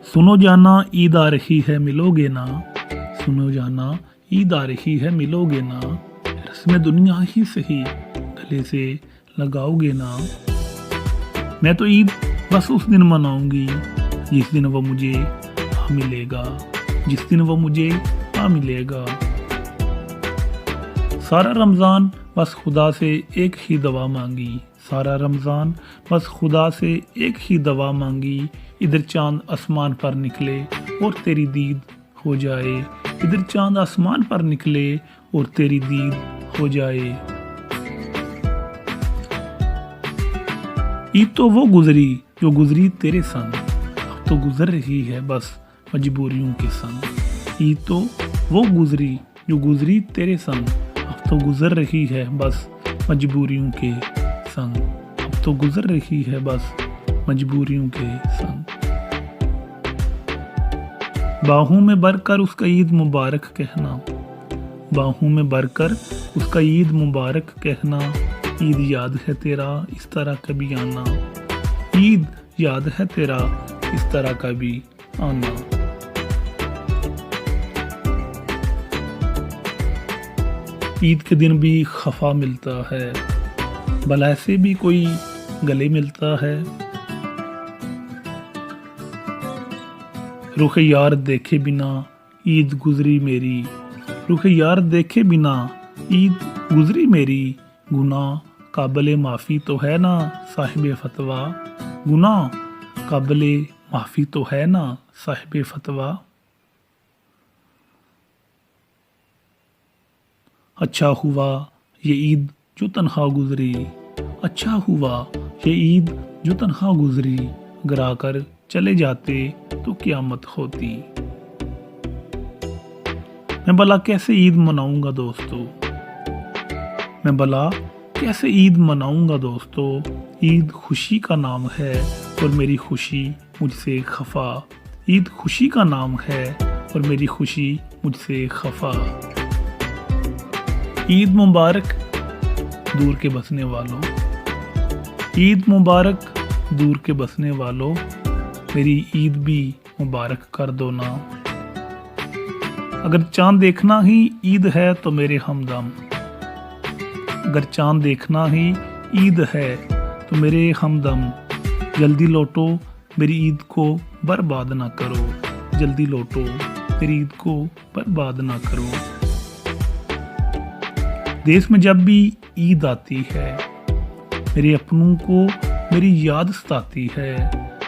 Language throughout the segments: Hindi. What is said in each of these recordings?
सुनो जाना ईद आ रही है मिलोगे ना, सुनो जाना ईद आ रही है मिलोगे ना, रस्म दुनिया ही सही गले से लगाओगे ना। मैं तो ईद बस उस दिन मनाऊंगी जिस दिन वो मुझे आ मिलेगा, जिस दिन वो मुझे आ मिलेगा। सारा रमज़ान बस खुदा से एक ही दवा मांगी, सारा रमज़ान बस खुदा से एक ही दवा मांगी। इधर चांद आसमान पर निकले और तेरी दीद हो जाए, इधर चांद आसमान पर निकले और तेरी दीद हो जाए। ईद तो वो गुजरी जो गुजरी तेरे संग, अब तो गुजर रही है बस मजबूरियों के संग। ईद तो वो गुजरी जो गुजरी तेरे संग, अब तो गुजर रही है बस मजबूरियों के संग, अब तो गुजर रही है बस मजबूरियों के संग। बाहों में भरकर उसका ईद मुबारक कहना, बाहों में भरकर उसका ईद मुबारक कहना। ईद याद है तेरा इस तरह कभी आना, ईद याद है तेरा इस तरह कभी आना। ईद के दिन भी खफा मिलता है, भला से भी कोई गले मिलता है। रुख यार देखे बिना ईद गुजरी मेरी, रुख यार देखे बिना ईद गुजरी मेरी। गुनाह काबिले माफ़ी तो है ना साहिबे फतवा, गुनाह काबिले माफ़ी तो है ना साहिबे फतवा। अच्छा हुआ ये ईद जो तन्हा गुजरी, अच्छा हुआ ये ईद जो तन्हा गुजरी। अगर आकर चले जाते तो क़यामत होती। मैं भला कैसे ईद मनाऊंगा दोस्तों, मैं भला कैसे ईद मनाऊंगा दोस्तों। ईद खुशी का नाम है और मेरी खुशी मुझसे खफा, ईद खुशी का नाम है और मेरी खुशी मुझसे खफा। ईद मुबारक दूर के बसने वालों, ईद मुबारक दूर के बसने वालों, मेरी ईद भी मुबारक कर दो ना। अगर चांद देखना ही ईद है तो मेरे हमदम, अगर चांद देखना ही ईद है तो मेरे हमदम। जल्दी लौटो मेरी ईद को बर्बाद ना करो, जल्दी लौटो मेरी ईद को बर्बाद ना करो। देश में जब भी ईद आती है मेरे अपनों को मेरी याद सताती है।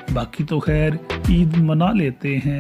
बाकी तो खैर ईद मना लेते हैं।